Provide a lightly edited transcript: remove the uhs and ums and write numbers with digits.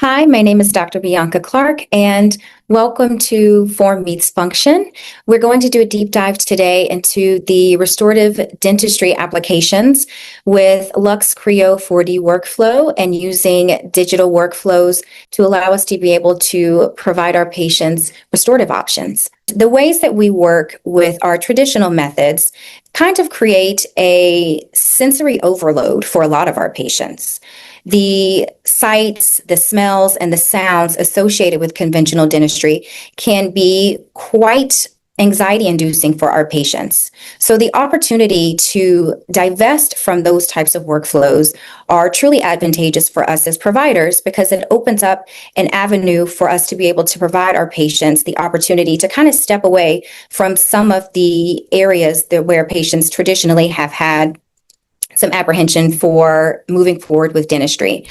Hi, my name is Dr. Bianca Clark, and welcome to Form Meets Function. We're going to do a deep dive today into the restorative dentistry applications with LuxCreo 4D workflow and using digital workflows to allow us to be able to provide our patients restorative options. The ways that we work with our traditional methods kind of create a sensory overload for a lot of our patients. The sights, the smells, and the sounds associated with conventional dentistry can be quite anxiety inducing for our patients. So the opportunity to divest from those types of workflows are truly advantageous for us as providers because it opens up an avenue for us to be able to provide our patients the opportunity to kind of step away from some of the areas where patients traditionally have had some apprehension for moving forward with dentistry.